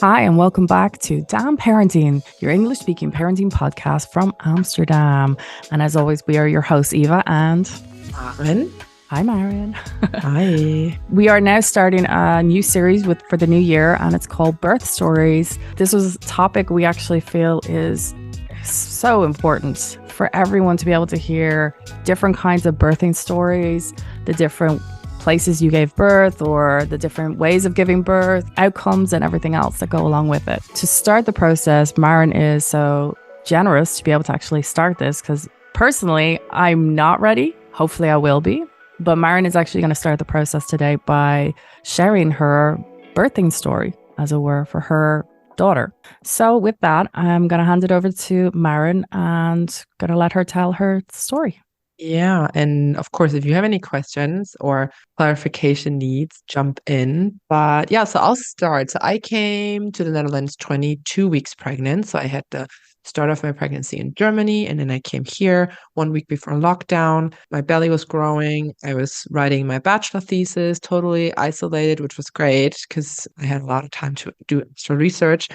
Hi, and welcome back to Damn Parenting, your English speaking parenting podcast from Amsterdam. And as always, we are your hosts, Eva and Maren. hi, Maren. Hi. We are now starting a new series for the new year, and it's called Birth Stories. This was a topic we actually feel is so important for everyone to be able to hear different kinds of birthing stories, the different places you gave birth or the different ways of giving birth, outcomes, and everything else that go along with it. To start the process, Maren is so generous to be able to actually start this because personally, I'm not ready. Hopefully, I will be. But Maren is actually going to start the process today by sharing her birthing story, as it were, for her daughter. So with that, I'm going to hand it over to Maren and going to let her tell her story. Yeah, and of course, if you have any questions or clarification needs, jump in. But yeah, so I'll start. So I came to the Netherlands 22 weeks pregnant. So I had the start of my pregnancy in Germany, and then I came here 1 week before lockdown. My belly was growing. I was writing my bachelor thesis, totally isolated, which was great because I had a lot of time to do extra research.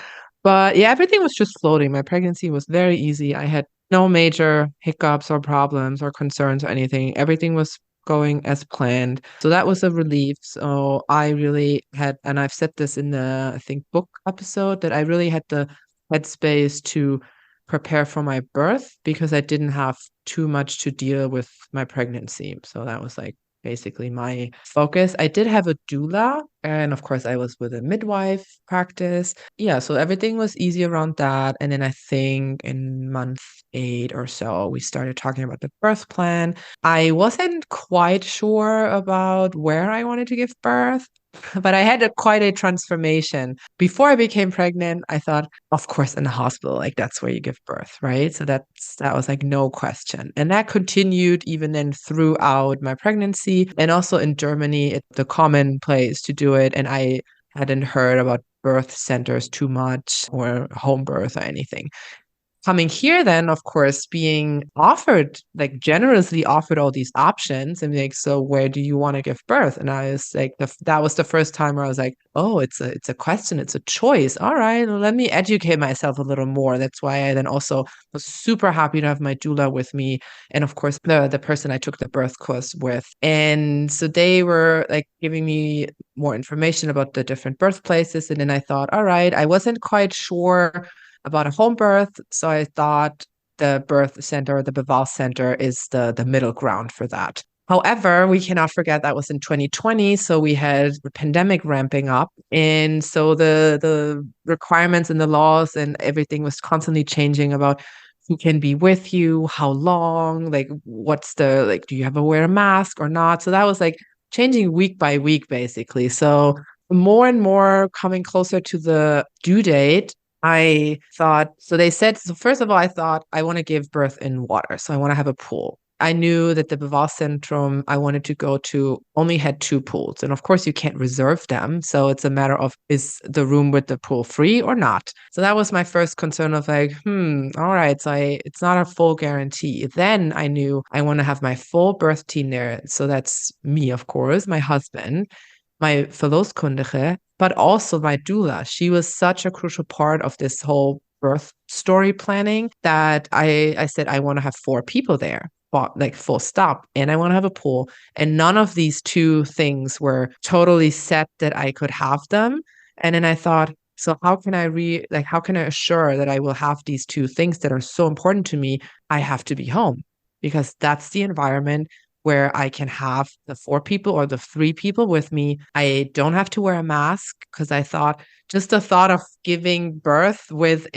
But yeah, everything was just floating. My pregnancy was very easy. I had no major hiccups or problems or concerns or anything. Everything was going as planned. So that was a relief. So I really had, and I've said this in the, I think, book episode, that I really had the headspace to prepare for my birth because I didn't have too much to deal with my pregnancy. So that was like basically my focus. I did have a doula, and of course, I was with a midwife practice. Yeah, so everything was easy around that. And then I think in month 8 or so, we started talking about the birth plan. I wasn't quite sure about where I wanted to give birth, but I had quite a transformation. Before I became pregnant, I thought, of course, in the hospital, like that's where you give birth, right? So that was like no question. And that continued even then throughout my pregnancy and also in Germany, it's the common place to do it. And I hadn't heard about birth centers too much or home birth or anything. Coming here, then, of course, being offered, like generously offered all these options, and like, so where do you want to give birth? And I was like, that was the first time where I was like, oh, it's a question, it's a choice. All right, let me educate myself a little more. That's why I then also was super happy to have my doula with me, and of course, the person I took the birth course with, and so they were like giving me more information about the different birthplaces, and then I thought, all right, I wasn't quite sure about a home birth. So I thought the birth center, the Beval Center, is the middle ground for that. However, we cannot forget that was in 2020, so we had the pandemic ramping up, and so the requirements and the laws and everything was constantly changing about who can be with you, how long, like what's the like, do you have to wear a mask or not? So that was like changing week by week, basically. So more and more coming closer to the due date, I thought, so they said, so first of all, I thought I want to give birth in water. So I want to have a pool. I knew that the Bewahrcentrum I wanted to go to only had 2 pools. And of course, you can't reserve them. So it's a matter of, is the room with the pool free or not? So that was my first concern of like, all right. So it's not a full guarantee. Then I knew I want to have my full birth team there. So that's me, of course, my husband, my verloskundige, but also my doula. She was such a crucial part of this whole birth story planning that I said I want to have 4 people there. Like full stop. And I want to have a pool. And none of these 2 things were totally set that I could have them. And then I thought, so how can I assure that I will have these 2 things that are so important to me? I have to be home because that's the environment where I can have the 4 people or the 3 people with me. I don't have to wear a mask because I thought just the thought of giving birth with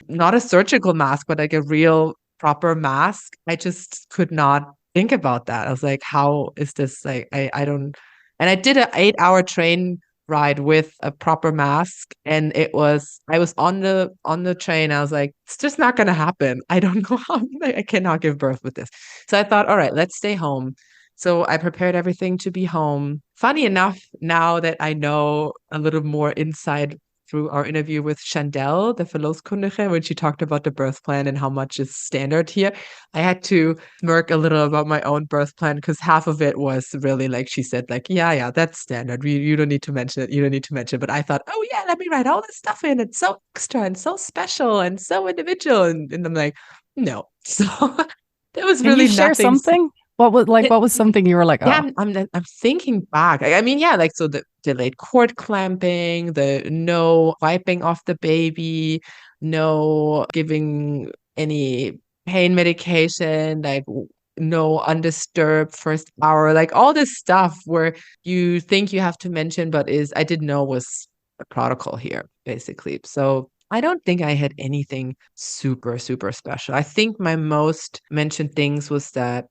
not a surgical mask, but like a real proper mask, I just could not think about that. I was like, how is this like, I don't, and I did an 8-hour train ride with a proper mask, and I was on the train. I was like, it's just not gonna happen. I don't know how, I cannot give birth with this. So I thought, all right, let's stay home. So I prepared everything to be home. Funny enough, now that I know a little more inside through our interview with Chandel, the Verloskundige, when she talked about the birth plan and how much is standard here. I had to smirk a little about my own birth plan because half of it was really like she said, like, yeah, that's standard. You don't need to mention it. You don't need to mention it. But I thought, oh yeah, let me write all this stuff in. It's so extra and so special and so individual. And I'm like, no. So there was Can you really share nothing. something? What was something you were like, Yeah, oh, I'm thinking back. I mean, yeah, like so the delayed cord clamping, the no wiping off the baby, no giving any pain medication, like no undisturbed first hour, like all this stuff where you think you have to mention, but is I didn't know was a protocol here, basically. So I don't think I had anything super, super special. I think my most mentioned things was that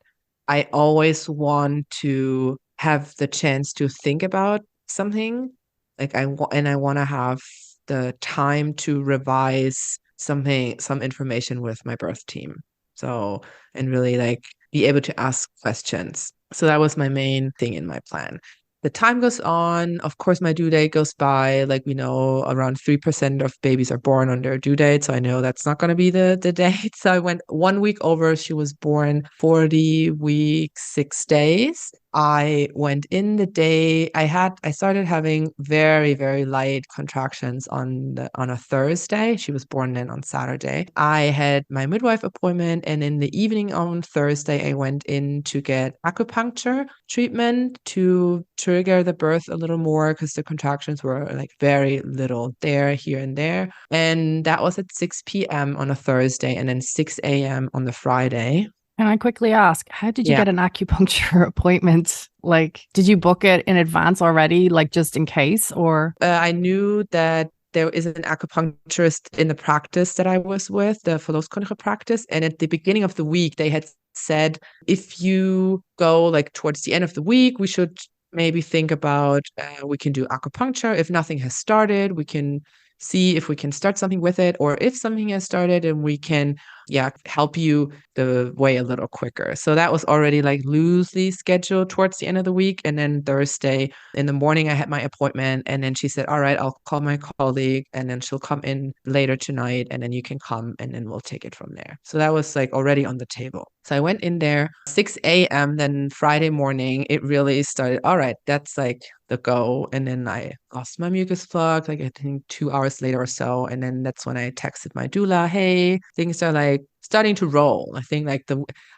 I always want to have the chance to think about something. Like I want to have the time to revise some information with my birth team. So, and really like be able to ask questions. So that was my main thing in my plan. The time goes on. Of course, my due date goes by. Like we know, around 3% of babies are born on their due date. So I know that's not going to be the date. So I went 1 week over. She was born 40 weeks, 6 days. I went in the day I started having very, very light contractions on a Thursday. She was born then on Saturday. I had my midwife appointment, and in the evening on Thursday, I went in to get acupuncture treatment to trigger the birth a little more because the contractions were like very little there, here and there. And that was at 6 p.m. on a Thursday and then 6 a.m. on the Friday. can I quickly ask, how did you Yeah. get an acupuncture appointment? Like, did you book it in advance already, like just in case, or? I knew that there is an acupuncturist in the practice that I was with, the Verloskundige practice. And at the beginning of the week, they had said, if you go like towards the end of the week, we should maybe think about we can do acupuncture. If nothing has started, we can see if we can start something with it, or if something has started and we can, yeah, help you the way a little quicker. So that was already like loosely scheduled towards the end of the week. And then Thursday in the morning, I had my appointment. And then she said, all right, I'll call my colleague and then she'll come in later tonight and then you can come and then we'll take it from there. So that was like already on the table. So I went in there 6 a.m. Then Friday morning, it really started. All right, that's like the go. And then I lost my mucus plug, like I think 2 hours later or so. And then that's when I texted my doula, hey, things are like starting to roll. I think like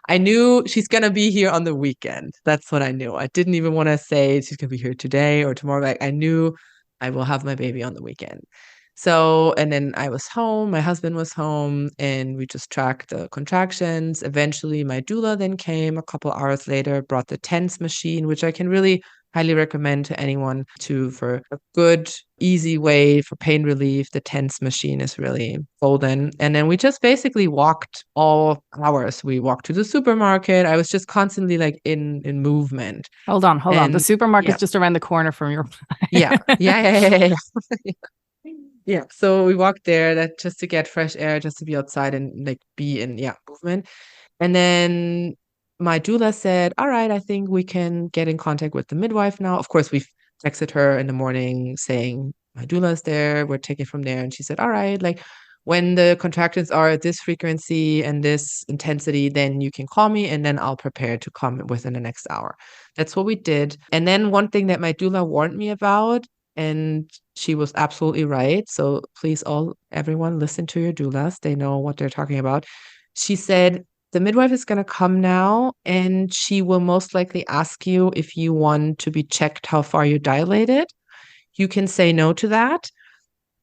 I knew she's gonna be here on the weekend. That's what I knew. I didn't even want to say she's gonna be here today or tomorrow. Like I knew I will have my baby on the weekend. So, and then I was home, my husband was home, and we just tracked the contractions. Eventually, my doula then came a couple hours later, brought the TENS machine, which I can really highly recommend to anyone to for a good, easy way for pain relief. The TENS machine is really golden. And then we just basically walked all hours. We walked to the supermarket. I was just constantly like in movement. Hold on. The And supermarket's yeah, just around the corner from your. yeah, yeah, yeah, yeah, yeah, yeah. Yeah, so we walked there that just to get fresh air, just to be outside and like be in movement. And then my doula said, "All right, I think we can get in contact with the midwife now." Of course, we texted her in the morning saying my doula's there. We're taking from there, and she said, "All right, like when the contractions are at this frequency and this intensity, then you can call me, and then I'll prepare to come within the next hour." That's what we did. And then one thing that my doula warned me about, and she was absolutely right. So please, everyone, listen to your doulas. They know what they're talking about. She said, the midwife is going to come now, and she will most likely ask you if you want to be checked how far you dilated. You can say no to that.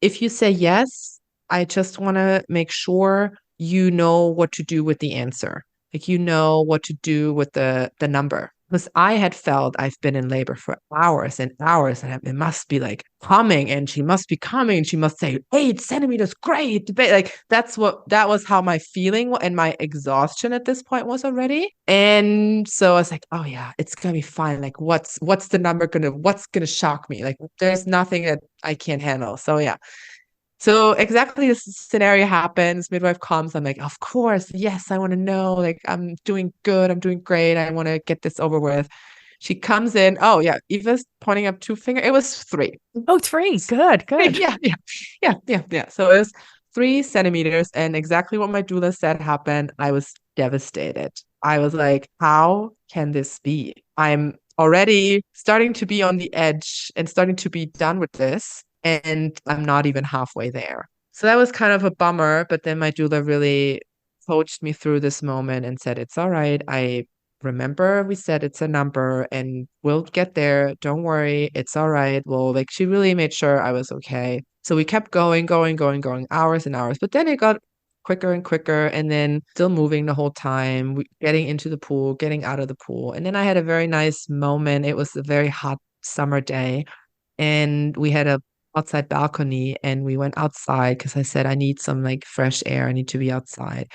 If you say yes, I just want to make sure you know what to do with the answer. Like you know what to do with the number. Because I had felt I've been in labor for hours and hours, and it must be like coming, and she must be coming, and she must say 8 centimeters, great. Like that was how my feeling and my exhaustion at this point was already. And so I was like, oh yeah, it's gonna be fine. Like what's the number what's gonna shock me? Like there's nothing that I can't handle. So yeah. So exactly this scenario happens. Midwife comes. I'm like, of course, yes, I want to know. Like, I'm doing good. I'm doing great. I want to get this over with. She comes in. Oh yeah, Eva's pointing up two finger. It was three. Oh, three. Good, good. Yeah, yeah, yeah. So it was 3 centimeters, and exactly what my doula said happened. I was devastated. I was like, how can this be? I'm already starting to be on the edge and starting to be done with this, and I'm not even halfway there. So that was kind of a bummer, but then my doula really coached me through this moment and said, it's all right. I remember we said it's a number and we'll get there. Don't worry. It's all right. Well, like she really made sure I was okay. So we kept going, hours and hours. But then it got quicker and quicker, and then still moving the whole time, getting into the pool, getting out of the pool. And then I had a very nice moment. It was a very hot summer day, and we had a outside balcony, and we went outside because I said I need some like fresh air. I need to be outside.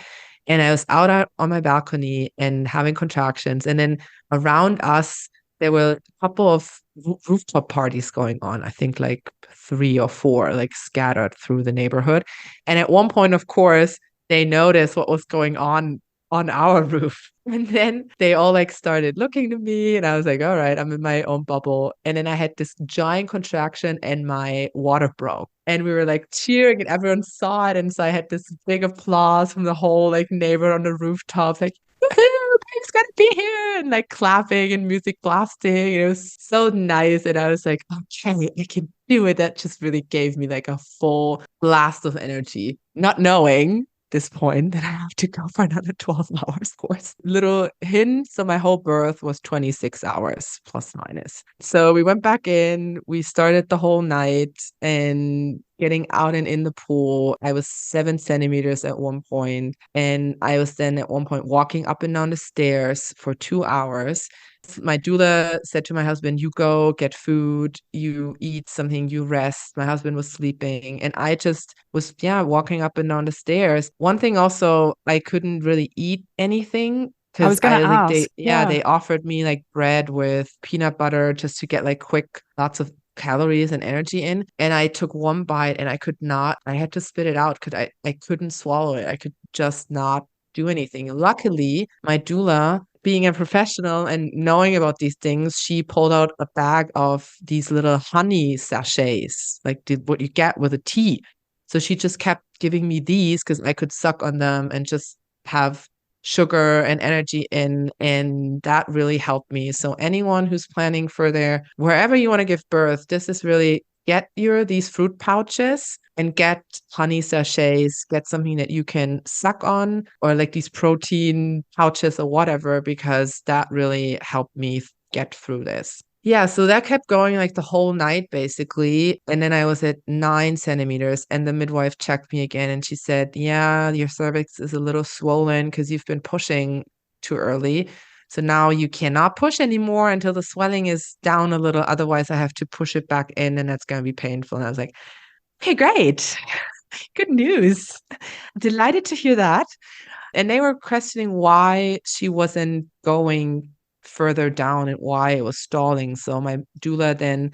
And I was on my balcony and having contractions. And then around us, there were a couple of rooftop parties going on. I think like 3 or 4, like scattered through the neighborhood. And at one point, of course, they noticed what was going on our roof. And then they all like started looking to me, and I was like, all right, I'm in my own bubble. And then I had this giant contraction and my water broke. And we were like cheering and everyone saw it. And so I had this big applause from the whole like neighbor on the rooftop, like, woohoo, babe's gonna be here, and like clapping and music blasting. It was so nice. And I was like, okay, I can do it. That just really gave me like a full blast of energy, not knowing this point that I have to go for another 12 hours course. Little hint, so my whole birth was 26 hours plus minus. So we went back in, we started the whole night and getting out and in the pool. I was 7 centimeters at one point, and I was then at one point walking up and down the stairs for 2 hours. My doula said to my husband, you go get food, you eat something, you rest. My husband was sleeping, and I just was, yeah, walking up and down the stairs. One thing also, I couldn't really eat anything I was because gonna they, ask. yeah, Yeah. they offered me like bread with peanut butter just to get like quick, lots of calories and energy in. And I took one bite and I could not, I had to spit it out because I couldn't swallow it. I could just not do anything. Luckily, my doula, being a professional and knowing about these things, she pulled out a bag of these little honey sachets, like what you get with a tea. So she just kept giving me these because I could suck on them and just have sugar and energy in, and that really helped me. So anyone who's planning for their wherever you want to give birth, this is really get your these fruit pouches and get honey sachets, get something that you can suck on, or like these protein pouches or whatever, because that really helped me get through this. Yeah, so that kept going like the whole night basically. And then I was at 9 centimeters, and the midwife checked me again and she said, yeah, your cervix is a little swollen because you've been pushing too early. So now you cannot push anymore until the swelling is down a little. Otherwise, I have to push it back in, and that's going to be painful. And I was like, okay, great. Good news. Delighted to hear that. And they were questioning why she wasn't going further down and why it was stalling. So my doula then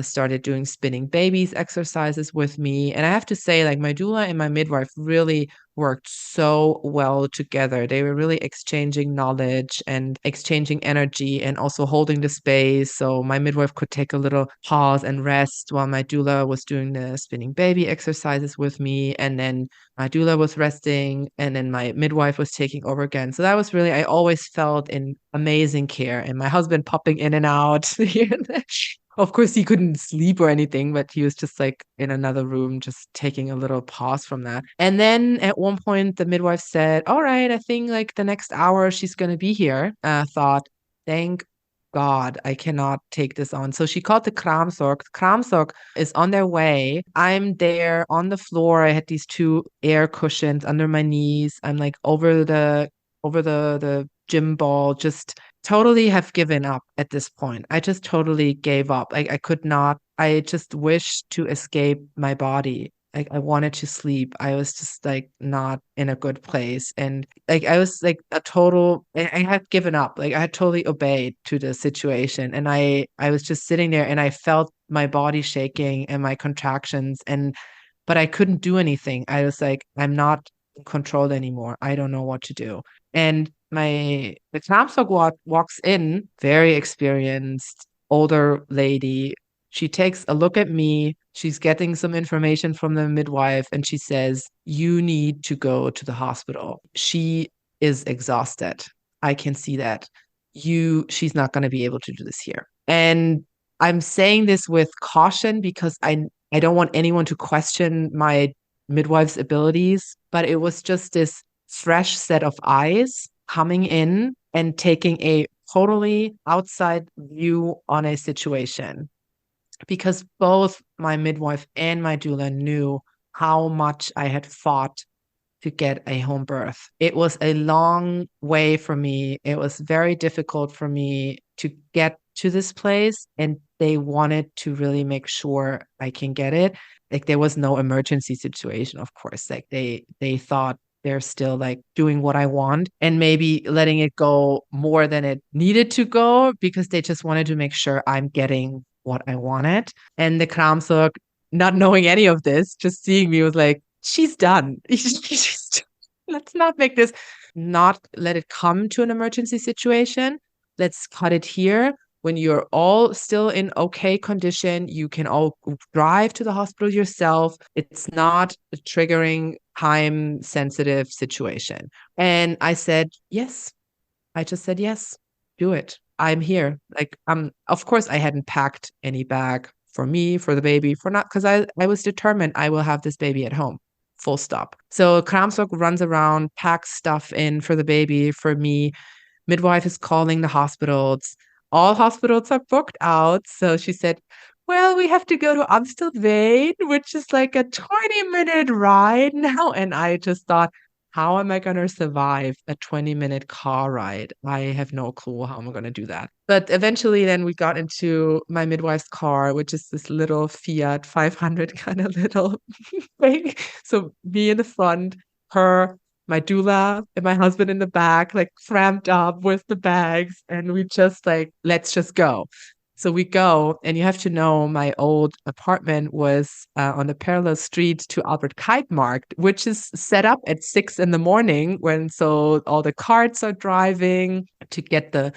started doing spinning babies exercises with me. And I have to say, like, my doula and my midwife really worked so well together. They were really exchanging knowledge and exchanging energy and also holding the space. So my midwife could take a little pause and rest while my doula was doing the spinning baby exercises with me. And then my doula was resting, and then my midwife was taking over again. So that was really, I always felt in amazing care. And my husband popping in and out here and there. Of course, he couldn't sleep or anything, but he was just like in another room, just taking a little pause from that. And then at one point, the midwife said, all right, I think like the next hour she's going to be here. I thought, thank God, I cannot take this on. So she called the Kramsorg. The Kramsorg is on their way. I'm there on the floor. I had these two air cushions under my knees. I'm like over the gym ball, just totally have given up at this point. I just totally gave up. I could not, I just wished to escape my body. Like I wanted to sleep. I was just like not in a good place. And like I was like a total I had given up. Like I had totally obeyed to the situation. And I was just sitting there and I felt my body shaking and my contractions, and but I couldn't do anything. I was like, I'm not in control anymore. I don't know what to do. And the Knapsack walks in, very experienced, older lady. She takes a look at me. She's getting some information from the midwife, and she says, "You need to go to the hospital. She is exhausted. I can see that. She's not going to be able to do this here." And I'm saying this with caution because I don't want anyone to question my midwife's abilities, but it was just this fresh set of eyes coming in and taking a totally outside view on a situation because both my midwife and my doula knew how much I had fought to get a home birth. It was a long way for me. It was very difficult for me to get to this place, and they wanted to really make sure I can get it. Like there was no emergency situation, of course. Like they thought they're still like doing what I want and maybe letting it go more than it needed to go because they just wanted to make sure I'm getting what I wanted. And the Kramsuk, not knowing any of this, just seeing me was like, she's done. Let's not make this, not let it come to an emergency situation. Let's cut it here. When you're all still in okay condition, you can all drive to the hospital yourself. It's not a triggering, time sensitive situation. And I said, yes. I just said, yes, do it. I'm here. Like, of course, I hadn't packed any bag for me, for the baby, for not, because I was determined I will have this baby at home. Full stop. So Kramsok runs around, packs stuff in for the baby, for me. Midwife is calling the hospitals. All hospitals are booked out. So she said, well, we have to go to Amstelveen, which is like a 20-minute ride now. And I just thought, how am I going to survive a 20-minute car ride? I have no clue how I'm going to do that. But eventually, then we got into my midwife's car, which is this little Fiat 500 kind of little thing. So me in the front, her, my doula, and my husband in the back, like cramped up with the bags. And we just like, let's just go. So we go, and you have to know my old apartment was on the parallel street to Albert Markt, which is set up at 6 in the morning when so all the carts are driving to get the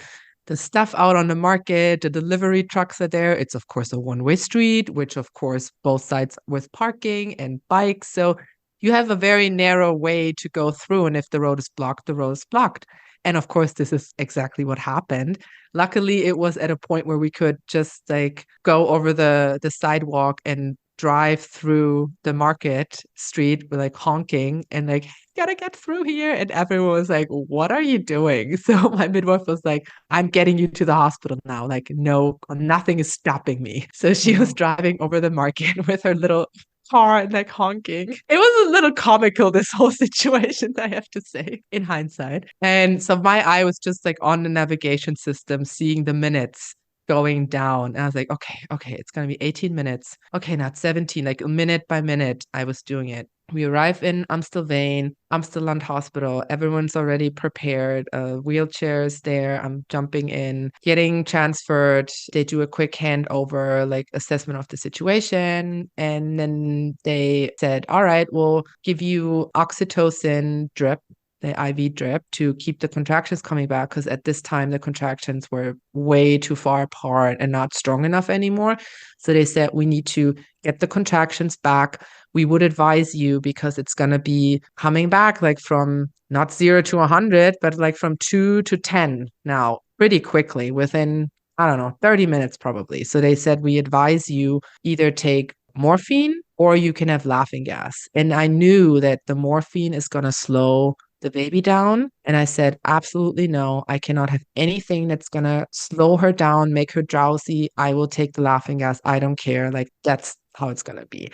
stuff out on the market. The delivery trucks are there. It's of course a one-way street, which of course both sides with parking and bikes. So you have a very narrow way to go through, and if the road is blocked, the road is blocked. And of course, this is exactly what happened. Luckily, it was at a point where we could just like go over the sidewalk and drive through the market street with like honking and like, gotta get through here. And everyone was like, what are you doing? So my midwife was like, I'm getting you to the hospital now. Like, no, nothing is stopping me. So she was driving over the market with her little car and like honking. It was a little comical, this whole situation, I have to say, in hindsight. And so my eye was just like on the navigation system, seeing the minutes going down. And I was like, okay, it's gonna be 18 minutes. Okay, not 17, like minute by minute, I was doing it. We arrive in Amstelveen, Amstelland Hospital. Everyone's already prepared. Wheelchairs there. I'm jumping in, getting transferred. They do a quick handover, like assessment of the situation. And then they said, all right, we'll give you oxytocin drip, the IV drip, to keep the contractions coming back, because at this time the contractions were way too far apart and not strong enough anymore. So they said, we need to get the contractions back. We would advise you, because it's going to be coming back like from not 0 to 100, but like from 2 to 10 now, pretty quickly, within, I don't know, 30 minutes probably. So they said, we advise you either take morphine or you can have laughing gas. And I knew that the morphine is going to slow the baby down. And I said, absolutely no, I cannot have anything that's going to slow her down, make her drowsy. I will take the laughing gas. I don't care. Like, that's how it's going to be.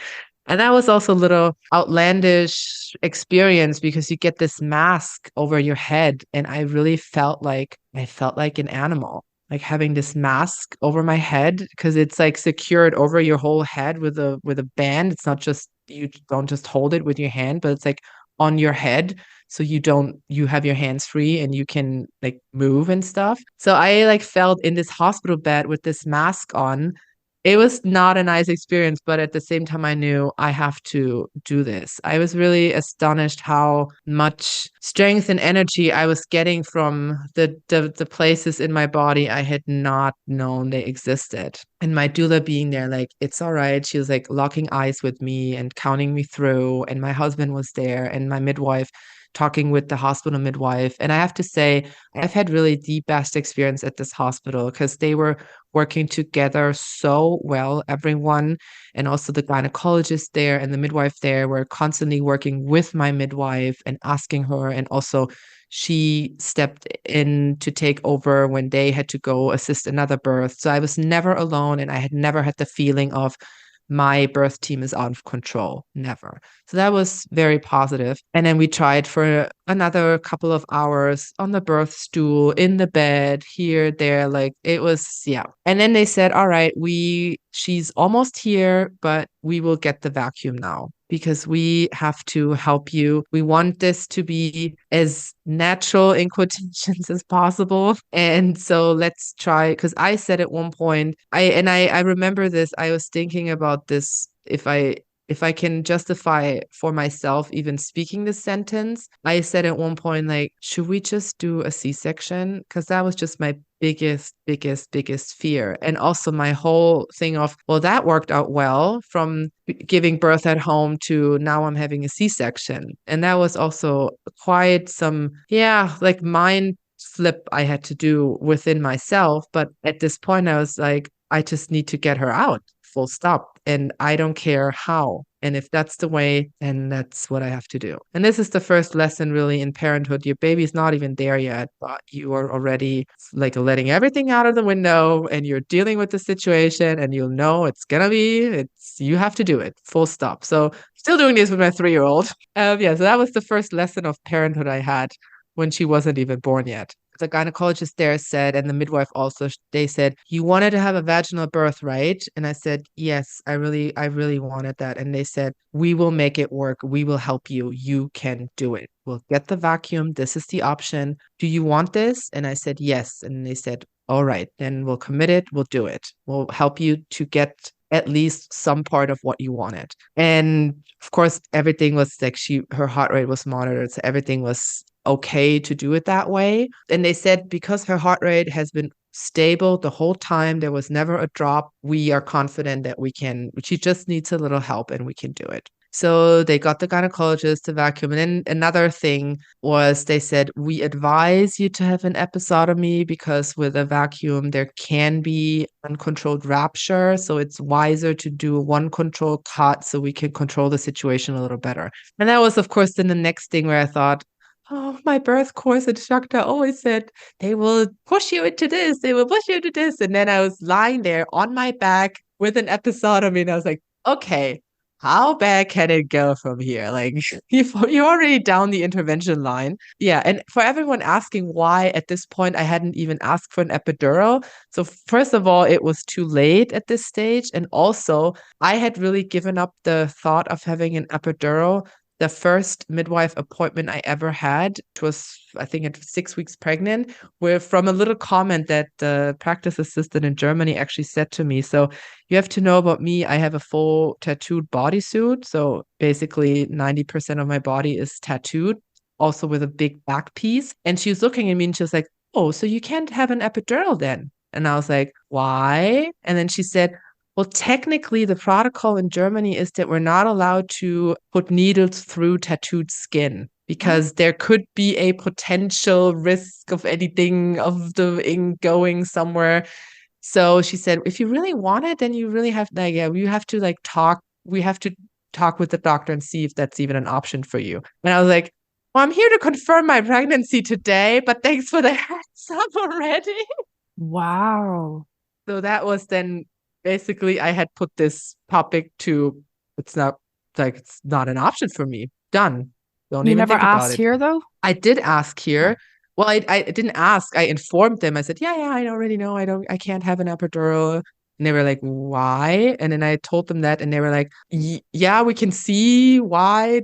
And that was also a little outlandish experience because you get this mask over your head. And I really felt like an animal, like having this mask over my head, because it's like secured over your whole head with a band. It's not just, you don't just hold it with your hand, but it's like on your head. So you have your hands free and you can like move and stuff. So I like felt in this hospital bed with this mask on, It was not a nice experience, but at the same time, I knew I have to do this. I was really astonished how much strength and energy I was getting from the places in my body I had not known they existed. And my doula being there, like, it's all right. She was like locking eyes with me and counting me through. And my husband was there, and my midwife talking with the hospital midwife. And I have to say, I've had really the best experience at this hospital because they were working together so well, everyone, and also the gynecologist there and the midwife there were constantly working with my midwife and asking her. And also, she stepped in to take over when they had to go assist another birth. So I was never alone, and I had never had the feeling of my birth team is out of control. Never. So that was very positive. And then we tried for another couple of hours on the birth stool, in the bed, here, there. Like it was, yeah. And then they said, all right, she's almost here, but we will get the vacuum now because we have to help you. We want this to be as natural in quotations as possible. And so let's try, because I said at one point, I remember this, I was thinking about this if I can justify for myself even speaking this sentence, I said at one point, like, should we just do a C-section? Because that was just my biggest fear. And also my whole thing of, well, that worked out well from giving birth at home to now I'm having a C-section. And that was also quite some, yeah, like mind flip I had to do within myself. But at this point, I was like, I just need to get her out, full stop. And I don't care how. And if that's the way, then that's what I have to do. And this is the first lesson really in parenthood. Your baby's not even there yet, but you are already like letting everything out of the window and you're dealing with the situation and you'll know you have to do it, full stop. So still doing this with my 3-year-old. Yeah, so that was the first lesson of parenthood I had when she wasn't even born yet. The gynecologist there said, and the midwife also, they said, you wanted to have a vaginal birth, right? And I said, yes, I really wanted that. And they said, we will make it work. We will help you. You can do it. We'll get the vacuum. This is the option. Do you want this? And I said, yes. And they said, all right, then we'll commit it. We'll do it. We'll help you to get at least some part of what you wanted. And of course, everything was like her heart rate was monitored. So everything was okay to do it that way. And they said because her heart rate has been stable the whole time, there was never a drop. We are confident that she just needs a little help and we can do it. So they got the gynecologist to vacuum. And then another thing was they said, we advise you to have an episiotomy because with a vacuum, there can be uncontrolled rupture. So it's wiser to do one controlled cut so we can control the situation a little better. And that was, of course, then the next thing where I thought, oh, my birth course instructor always said, they will push you into this, they will push you into this. And then I was lying there on my back with an episiotomy and I was like, okay, how bad can it go from here? Like you're already down the intervention line. Yeah. And for everyone asking why at this point I hadn't even asked for an epidural. So first of all, it was too late at this stage. And also I had really given up the thought of having an epidural. The first midwife appointment I ever had, it was, I think, at 6 weeks pregnant, were from a little comment that the practice assistant in Germany actually said to me. So you have to know about me. I have a full tattooed bodysuit. So basically 90% of my body is tattooed, also with a big back piece. And she was looking at me and she was like, oh, so you can't have an epidural then? And I was like, why? And then she said, well, technically, the protocol in Germany is that we're not allowed to put needles through tattooed skin because there could be a potential risk of anything of the ink going somewhere. So she said, if you really want it, then you really have like, yeah, you have to like talk. We have to talk with the doctor and see if that's even an option for you. And I was like, well, I'm here to confirm my pregnancy today, but thanks for the heads up already. Wow. So that was then basically I had put this topic to it's not an option for me. Done. Don't You even never think about asked it. here though? I did ask Oh. here. Well, I didn't ask. I informed them. I said, yeah, I already know. I can't have an epidural. And they were like, why? And then I told them that, and they were like, yeah, we can see why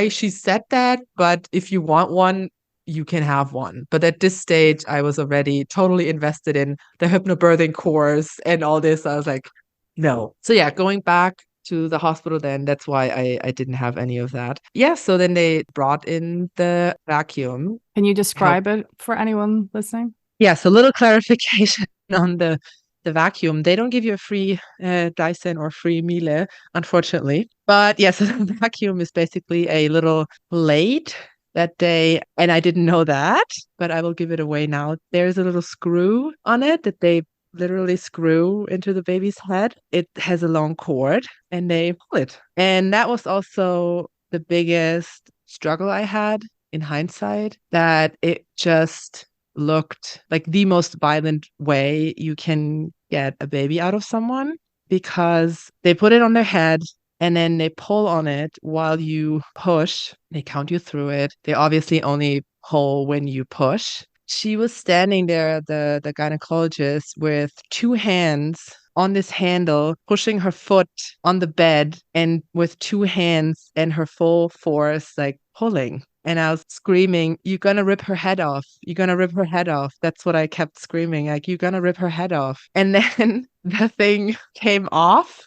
she said that, but if you want one, you can have one. But at this stage, I was already totally invested in the hypnobirthing course and all this. I was like, no. So yeah, going back to the hospital then, that's why I didn't have any of that. Yeah, so then they brought in the vacuum. Can you Help. describe it for anyone listening? Yeah, so little clarification on the vacuum. They don't give you a free Dyson or free Miele, unfortunately. But yes, the vacuum is basically a little blade that they, and I didn't know that, but I will give it away now. There's a little screw on it that they literally screw into the baby's head. It has a long cord and they pull it. And that was also the biggest struggle I had in hindsight, that it just looked like the most violent way you can get a baby out of someone, because they put it on their head and then they pull on it while you push. They count you through it. They obviously only pull when you push. She was standing there, the gynecologist, with two hands on this handle, pushing her foot on the bed, and with two hands and her full force, like pulling. And I was screaming, "You're gonna rip her head off. You're gonna rip her head off." That's what I kept screaming, like, "You're gonna rip her head off." And then the thing came off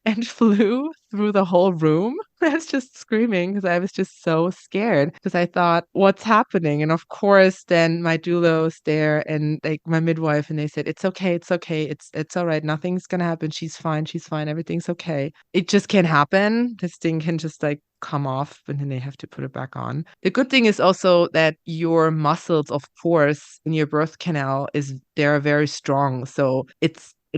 and flew through the whole room. I was just screaming because I was just so scared, because I thought, what's happening? And of course, then my doula was there and like my midwife, and they said, "It's okay, it's okay, it's all right. Nothing's gonna happen. She's fine, everything's okay." It just can't happen. This thing can just like come off and then they have to put it back on. The good thing is also that your muscles, of course, in your birth canal they're very strong. So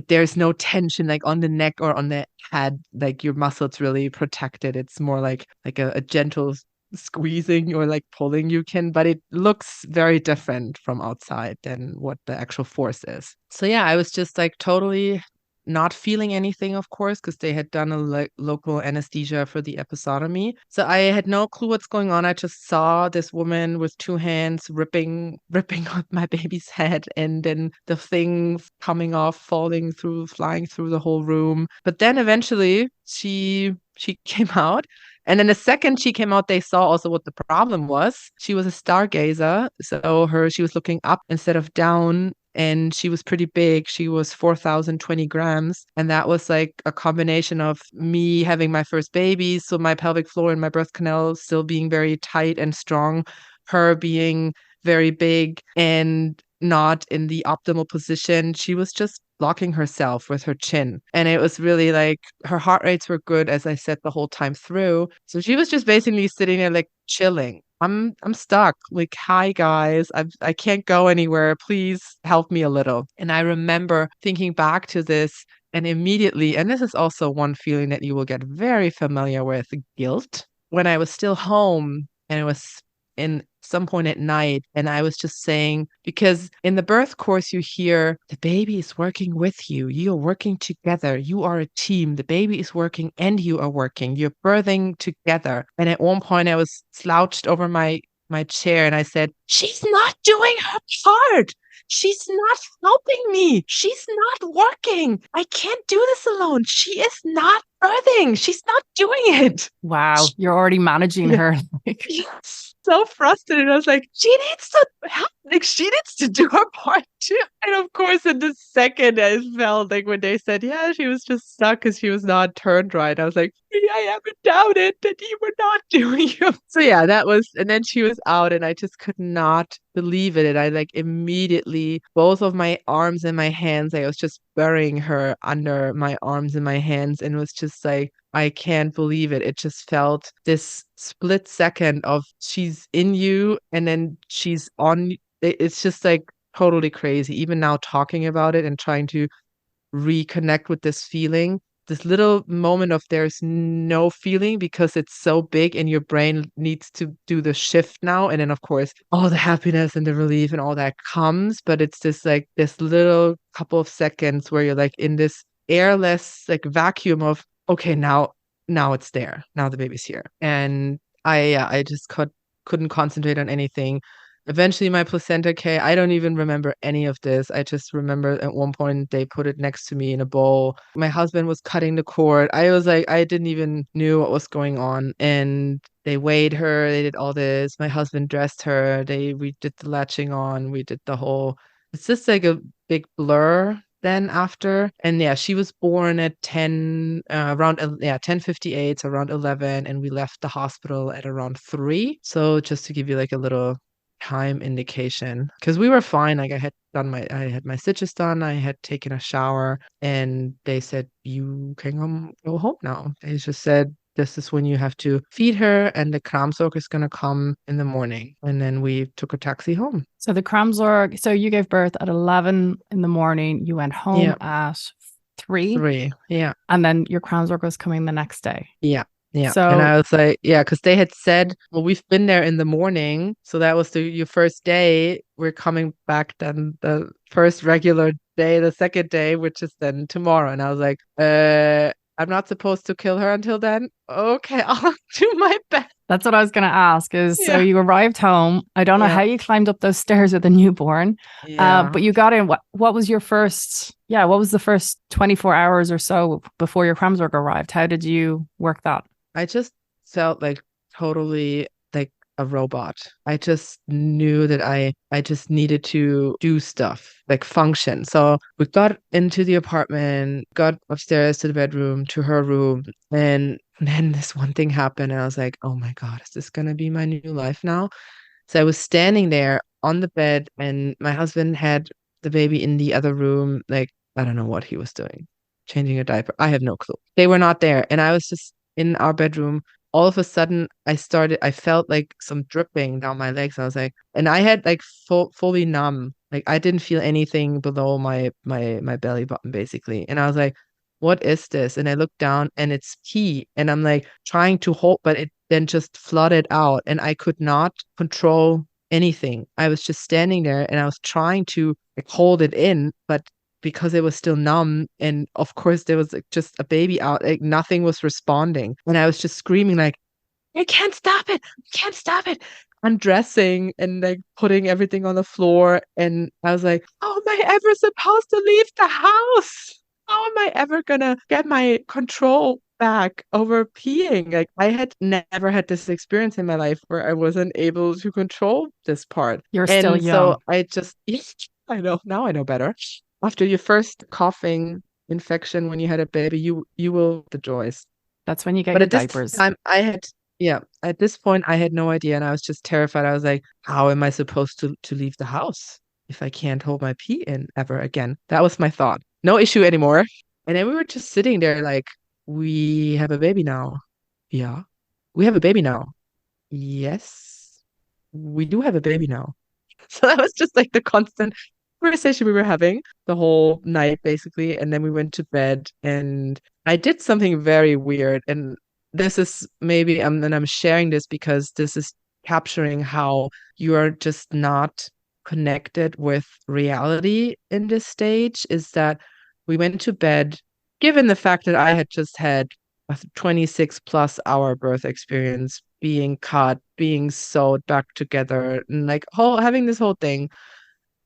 there's no tension like on the neck or on the head, like your muscles really protected. It's more like a gentle squeezing or like pulling you can, but it looks very different from outside than what the actual force is. So yeah, I was just like totally not feeling anything, of course, because they had done a local anesthesia for the episiotomy. So I had no clue what's going on. I just saw this woman with two hands ripping up my baby's head, and then the things coming off, flying through the whole room. But then eventually she came out. And then the second she came out, they saw also what the problem was. She was a stargazer. So she was looking up instead of down. And she was pretty big. She was 4,020 grams. And that was like a combination of me having my first baby, so my pelvic floor and my birth canal still being very tight and strong, her being very big and not in the optimal position. She was just blocking herself with her chin. And it was really like her heart rates were good, as I said, the whole time through. So she was just basically sitting there like chilling. I'm stuck. Like, hi guys, I can't go anywhere. Please help me a little. And I remember thinking back to this and immediately, and this is also one feeling that you will get very familiar with, guilt. When I was still home and it was in some point at night, and I was just saying, because in the birth course you hear the baby is working with you, you're working together, you are a team, the baby is working and you are working, you're birthing together. And at one point I was slouched over my chair and I said, "She's not doing her part. She's not helping me. She's not working. I can't do this alone. She is not birthing. She's not doing it." Wow, you're already managing her. So frustrated. I was like, she needs to help. Like, she needs to do her part too. And of course, in the second, I felt like when they said, yeah, she was just stuck because she was not turned right. I was like, I haven't doubted that you were not doing it. So yeah, that was, and then she was out and I just could not believe it. And I like immediately, both of my arms and my hands, I was just burying her under my arms and my hands, and was just like, I can't believe it. It just felt this split second of she's in you and then she's on. It's just like totally crazy. Even now talking about it and trying to reconnect with this feeling, this little moment of there's no feeling because it's so big and your brain needs to do the shift now. And then of course all the happiness and the relief and all that comes, but it's just like this little couple of seconds where you're like in this airless like vacuum of, okay, now it's there. Now the baby's here. And I just couldn't concentrate on anything. Eventually, my placenta came. I don't even remember any of this. I just remember at one point they put it next to me in a bowl. My husband was cutting the cord. I was like, I didn't even knew what was going on. And they weighed her. They did all this. My husband dressed her. We did the latching on. We did the whole. It's just like a big blur then after. And yeah, she was born at 10 around 10:58, so around 11, and we left the hospital at around 3. So just to give you like a little time indication, because we were fine. Like I had my stitches done, I had taken a shower, and they said you can go home now. They just said this is when you have to feed her, and the Kramsorg is gonna come in the morning. And then we took a taxi home. So the Kramsorg, so you gave birth at 11 in the morning. You went home Yeah, at 3, 3. Yeah. and then your Kramsorg was coming the next day. Yeah. Yeah. And So I was like, yeah, because they had said, well, we've been there in the morning. So that was your first day. We're coming back then the first regular day, the second day, which is then tomorrow. And I was like, I'm not supposed to kill her until then. Okay, I'll do my best. that's what I was going to ask is, so Yeah. you arrived home. I don't know how Yeah. you climbed up those stairs with a newborn, Yeah. but you got in. What was your first, what was the first 24 hours or so before your Kramsorg arrived? How did you work that? I just felt like totally like a robot. I just knew that I just needed to do stuff, like function. So we got into the apartment, got upstairs to the bedroom, to her room, and then this one thing happened, and I was like, oh my God, is this gonna be my new life now? So I was standing there on the bed, and my husband had the baby in the other room, like I don't know what he was doing, changing a diaper. I have no clue. They were not there, and I was just in our bedroom. All of a sudden, I felt like some dripping down my legs. I was like, and I had like fully numb. Like I didn't feel anything below my belly button basically. And I was like, what is this? And I looked down and it's pee. And I'm like trying to hold, but it then just flooded out and I could not control anything. I was just standing there and I was trying to like, hold it in, but because it was still numb and of course there was like, just a baby out, like nothing was responding. And I was just screaming like, I can't stop it. I can't stop it. Undressing and like putting everything on the floor. And I was like, how am I ever supposed to leave the house? How am I ever gonna get my control back over peeing? Like I had never had this experience in my life where I wasn't able to control this part. You're still And so young. I just, I know, now I know better. After your first coughing infection when you had a baby, you will the joys. That's when you get But your at this diapers. time, yeah, at this point, I had no idea, and I was just terrified. I was like, how am I supposed to leave the house if I can't hold my pee in ever again? That was my thought. No issue anymore. And then we were just sitting there like, we have a baby now. Yeah, we have a baby now. Yes, we do have a baby now. So that was just like the constant conversation we were having the whole night, basically. And then we went to bed, and I did something very weird. And this is maybe, and I'm sharing this because this is capturing how you are just not connected with reality in this stage. Is that we went to bed, given the fact that I had just had a 26 plus hour birth experience, being cut, being sewed back together, and like having this whole thing.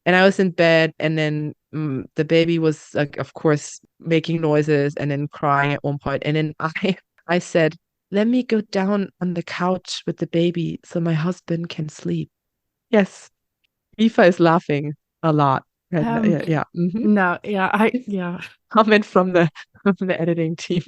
And I was in bed, and then the baby was like, of course, making noises and then crying at one point. And then I said, "Let me go down on the couch with the baby so my husband can sleep." Yes, Eva is laughing a lot. And Um, yeah, yeah. no, yeah. Comment from the from the editing team.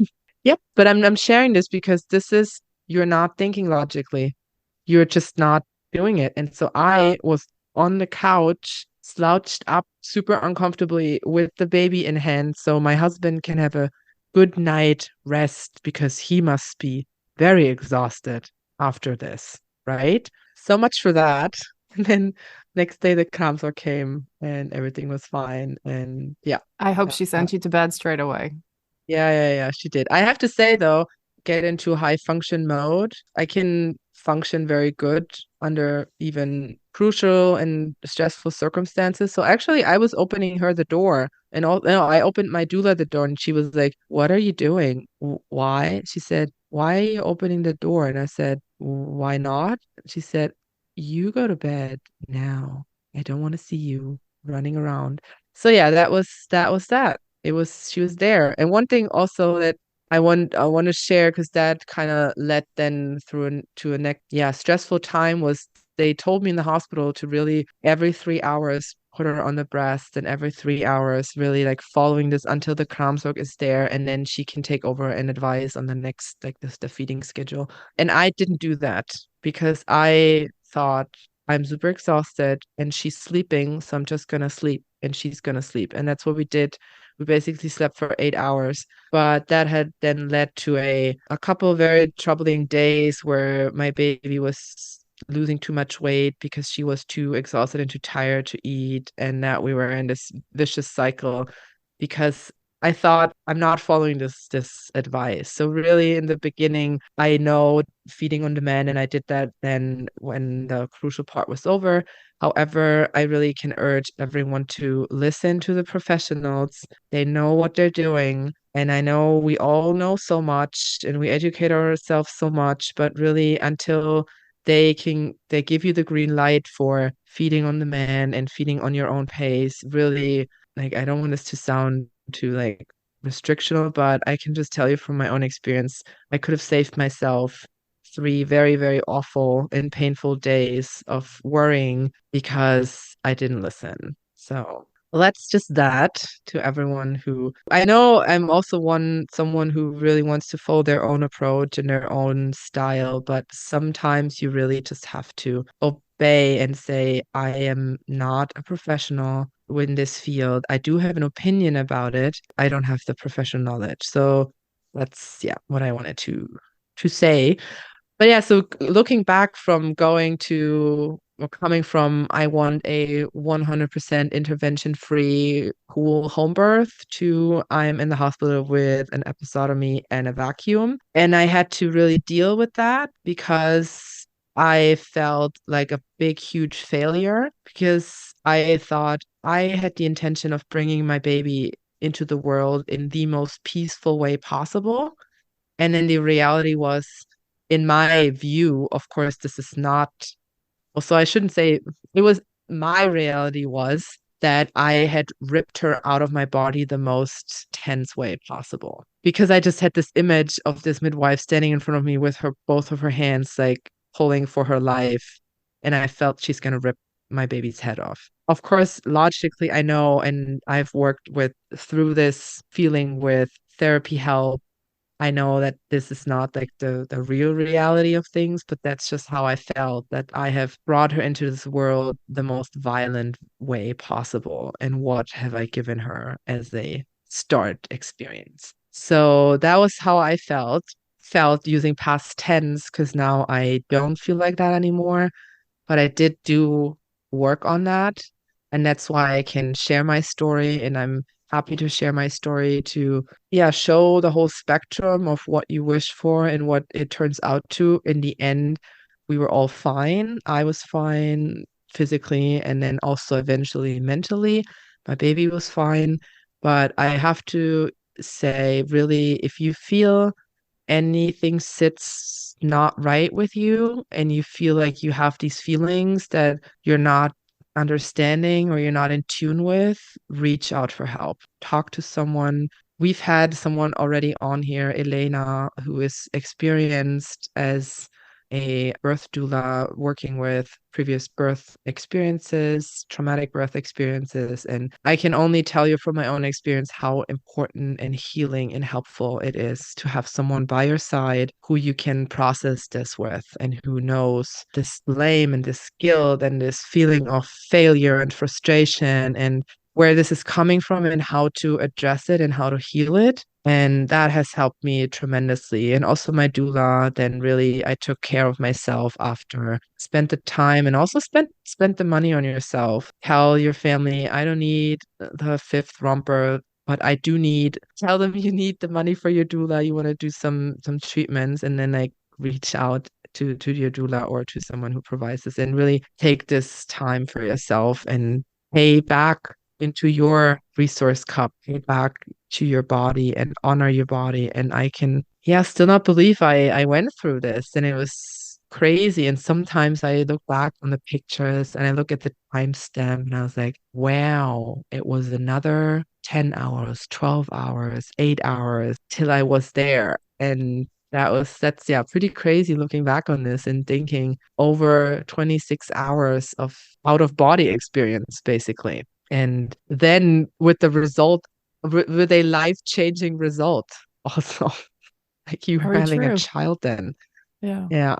Yep, but I'm sharing this because this is you're not thinking logically. You're just not doing it. And so I was on the couch, slouched up super uncomfortably with the baby in hand so my husband can have a good night rest because he must be very exhausted after this, right? So much for that. And then next day the counselor came and everything was fine. And yeah. I hope she uh, sent you to bed straight away. yeah, she did. I have to say though, get into high function mode. I can function very good under even crucial and stressful circumstances. So actually, I was opening her the door, and no, I opened my doula the door, and she was like, "What are you doing? Why?" She said, "Why are you opening the door?" And I said, "Why not?" She said, you go to bed now. I don't want to see you running around. So yeah, that was that. It was she was there. And one thing also that I want to share because that kind of led then through to a next stressful time was they told me in the hospital to really every 3 hours put her on the breast and every 3 hours really like following this until the cramp work is there and then she can take over and advise on the next like this the feeding schedule. And I didn't do that because I thought I'm super exhausted and she's sleeping, so I'm just gonna sleep and she's gonna sleep. And that's what we did. We basically slept for 8 hours. But that had then led to a couple of very troubling days where my baby was losing too much weight because she was too exhausted and too tired to eat, and that we were in this vicious cycle because I thought I'm not following this advice. So really in the beginning, I know feeding on demand and I did that then when the crucial part was over. However, I really can urge everyone to listen to the professionals. They know what they're doing. And I know we all know so much and we educate ourselves so much, but really until they give you the green light for feeding on demand and feeding on your own pace, really like I don't want this to sound too like restrictional, but I can just tell you from my own experience, I could have saved myself 3 very awful and painful days of worrying because I didn't listen. So that's just that to everyone who I know I'm also someone who really wants to follow their own approach and their own style, but sometimes you really just have to obey and say, I am not a professional in this field. I do have an opinion about it. I don't have the professional knowledge. So that's what I wanted to say. But yeah, so looking back from going to or coming from I want a 100% intervention-free cool home birth to I'm in the hospital with an episiotomy and a vacuum. And I had to really deal with that because I felt like a big, huge failure because I thought I had the intention of bringing my baby into the world in the most peaceful way possible. And then the reality was, in my view, of course, this is not, well, so I shouldn't say it was my reality was that I had ripped her out of my body the most tense way possible. Because I just had this image of this midwife standing in front of me with her both of her hands like pulling for her life. And I felt she's gonna rip my baby's head off. Of course, logically, I know, and I've worked with through this feeling with therapy help. I know that this is not like the real reality of things, but that's just how I felt that I have brought her into this world the most violent way possible. And what have I given her as a start experience? So that was how I felt using past tense because now I don't feel like that anymore. But I did do work on that. And that's why I can share my story. And I'm happy to share my story to, show the whole spectrum of what you wish for and what it turns out to. In the end, we were all fine. I was fine physically and then also eventually mentally. My baby was fine. But I have to say, really, if you feel anything sits not right with you and you feel like you have these feelings that you're not understanding or you're not in tune with, reach out for help. Talk to someone. We've had someone already on here, Elena, who is experienced as a birth doula working with previous birth experiences, traumatic birth experiences. And I can only tell you from my own experience how important and healing and helpful it is to have someone by your side who you can process this with and who knows this blame and this guilt and this feeling of failure and frustration and where this is coming from and how to address it and how to heal it. And that has helped me tremendously. And also my doula, then really I took care of myself after, spent the time and also spent the money on yourself. Tell your family, I don't need the fifth romper, but I do need, tell them you need the money for your doula. You want to do some treatments and then like reach out to your doula or to someone who provides this and really take this time for yourself and pay back into your resource cup, pay back to your body and honor your body. And I can, still not believe I went through this. And it was crazy. And sometimes I look back on the pictures and I look at the timestamp and I was like, wow, it was another 10 hours, 12 hours, 8 hours till I was there. And that's yeah, pretty crazy looking back on this and thinking over 26 hours of out of body experience, basically. And then with the result, with a life-changing result also, like you were Very having a true. child then. Yeah. Yeah.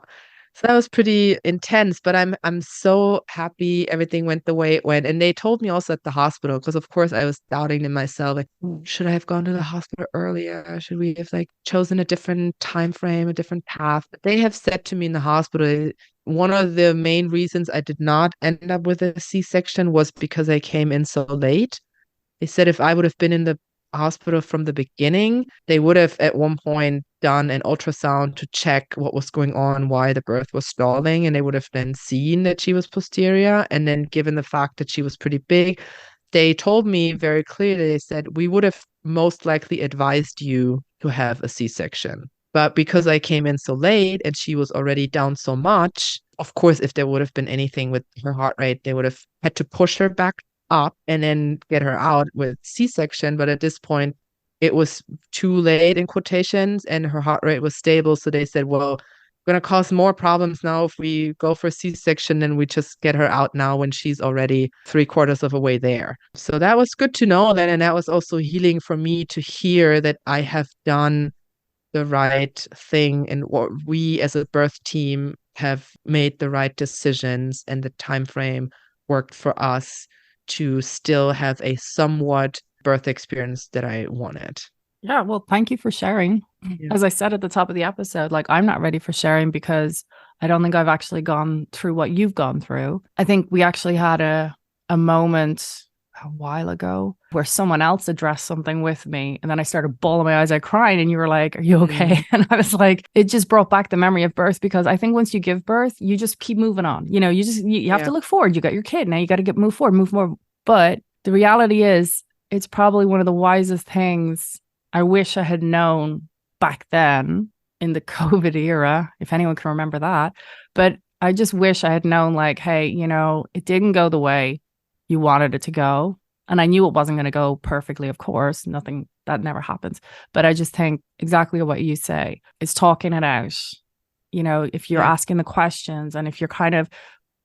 So that was pretty intense, but I'm so happy everything went the way it went. And they told me also at the hospital, because of course I was doubting in myself, like, should I have gone to the hospital earlier? Should we have like chosen a different time frame, a different path? But they have said to me in the hospital, one of the main reasons I did not end up with a C-section was because I came in so late. They said if I would have been in the hospital from the beginning, they would have at one point done an ultrasound to check what was going on, why the birth was stalling, and they would have then seen that she was posterior. And then, given the fact that she was pretty big, they told me very clearly, they said, we would have most likely advised you to have a C-section. But because I came in so late and she was already down so much, of course, if there would have been anything with her heart rate, they would have had to push her back up and then get her out with C-section. But at this point, it was too late in quotations and her heart rate was stable. So they said, well, going to cause more problems now if we go for C-section, then we just get her out now when she's already three-quarters of a way there. So that was good to know then. And that was also healing for me to hear that I have done the right thing and what we as a birth team have made the right decisions and the time frame worked for us to still have a somewhat birth experience that I wanted. Yeah, well, thank you for sharing. Yeah. As I said at the top of the episode, like I'm not ready for sharing because I don't think I've actually gone through what you've gone through. I think we actually had a moment a while ago where someone else addressed something with me and then I started bawling my eyes out crying and you were like, "Are you okay?" And I was like, it just brought back the memory of birth because I think once you give birth, you just keep moving on. You know, you have to look forward. You got your kid. Now you got to move forward, move more. But the reality is it's probably one of the wisest things I wish I had known back then in the COVID era, if anyone can remember that. But I just wish I had known, like, hey, you know, it didn't go the way you wanted it to go. And I knew it wasn't going to go perfectly, of course. Nothing that never happens. But I just think exactly what you say is talking it out. You know, if you're asking the questions and if you're kind of,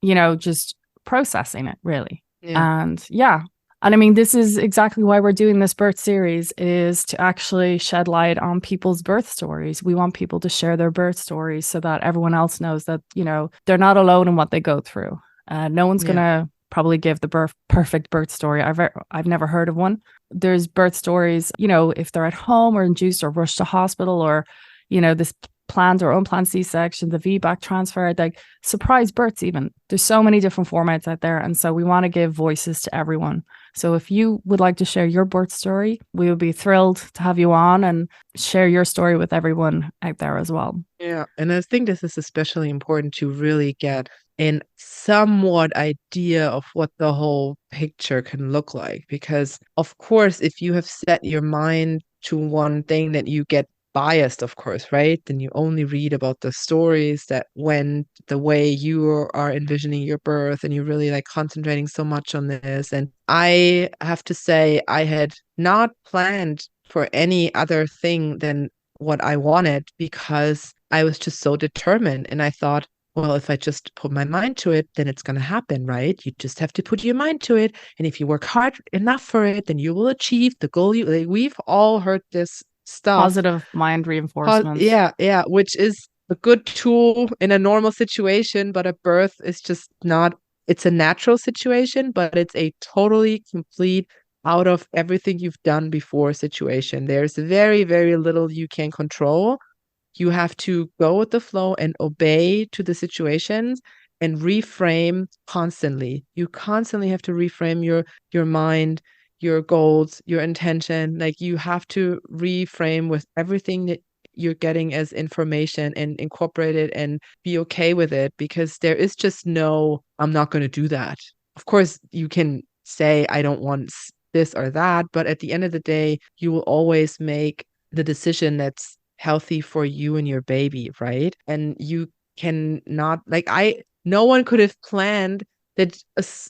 you know, just processing it really. And yeah, and I mean, this is exactly why we're doing this birth series is to actually shed light on people's birth stories. We want people to share their birth stories so that everyone else knows that, you know, they're not alone in what they go through. No one's going to probably give the perfect birth story. I've never heard of one. There's birth stories, you know, if they're at home or induced or rushed to hospital or, you know, this planned or unplanned C-section, the VBAC transfer, like surprise births even. There's so many different formats out there. And so we want to give voices to everyone. So if you would like to share your birth story, we would be thrilled to have you on and share your story with everyone out there as well. Yeah. And I think this is especially important to really get a somewhat idea of what the whole picture can look like. Because, of course, if you have set your mind to one thing, that you get biased, of course, right? Then you only read about the stories that went the way you are envisioning your birth and you're really like concentrating so much on this. And I have to say, I had not planned for any other thing than what I wanted because I was just so determined. And I thought, well, if I just put my mind to it, then it's going to happen, right? You just have to put your mind to it. And if you work hard enough for it, then you will achieve the goal. Like, we've all heard this stuff. Positive mind reinforcement. Yeah, which is a good tool in a normal situation, but a birth is just not, it's a natural situation, but it's a totally complete out of everything you've done before situation. There's very, very little you can control. You have to go with the flow and obey to the situations and reframe constantly. You constantly have to reframe your mind, your goals, your intention. Like you have to reframe with everything that you're getting as information and incorporate it and be okay with it because there is just no, I'm not going to do that. Of course, you can say, I don't want this or that, but at the end of the day, you will always make the decision that's healthy for you and your baby, right? And you cannot, like, no one could have planned that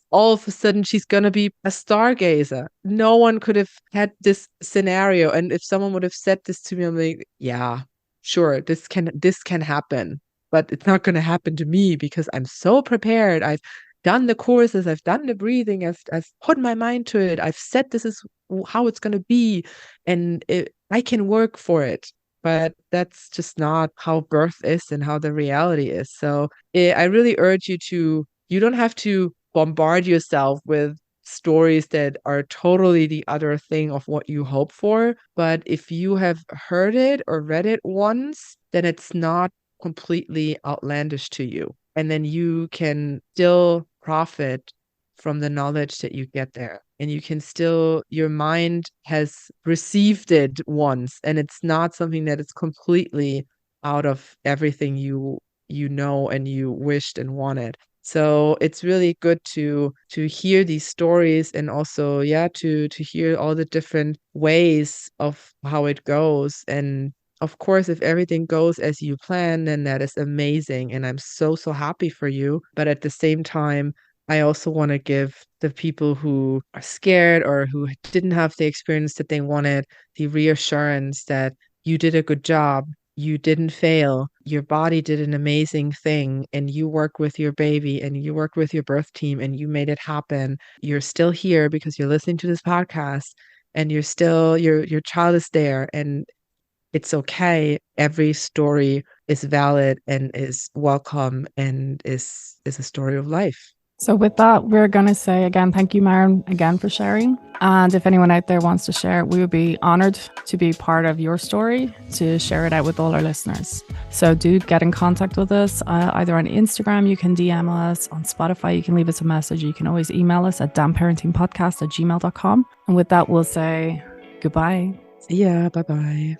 all of a sudden she's gonna be a stargazer. No one could have had this scenario. And if someone would have said this to me, I'm like, yeah, sure, this can happen, but it's not gonna happen to me because I'm so prepared. I've done the courses, I've done the breathing, I've put my mind to it, I've said this is how it's gonna be, and I can work for it. But that's just not how birth is and how the reality is. So I really urge you to, you don't have to bombard yourself with stories that are totally the other thing of what you hope for. But if you have heard it or read it once, then it's not completely outlandish to you. And then you can still profit from the knowledge that you get there. And you can still, your mind has received it once, and it's not something that is completely out of everything you know and you wished and wanted. So it's really good to hear these stories, and also, yeah, to hear all the different ways of how it goes. And of course, if everything goes as you plan, then that is amazing. And I'm so, so happy for you. But at the same time, I also want to give the people who are scared or who didn't have the experience that they wanted the reassurance that you did a good job. You didn't fail. Your body did an amazing thing, and you worked with your baby and you worked with your birth team and you made it happen. You're still here because you're listening to this podcast, and you're still, your child is there, and it's okay. Every story is valid and is welcome and is a story of life. So with that, we're going to say again, thank you, Maren, again for sharing. And if anyone out there wants to share, we would be honored to be part of your story, to share it out with all our listeners. So do get in contact with us, either on Instagram, you can DM us, on Spotify, you can leave us a message. You can always email us at damnparentingpodcast@gmail.com. And with that, we'll say goodbye. See ya. Bye-bye.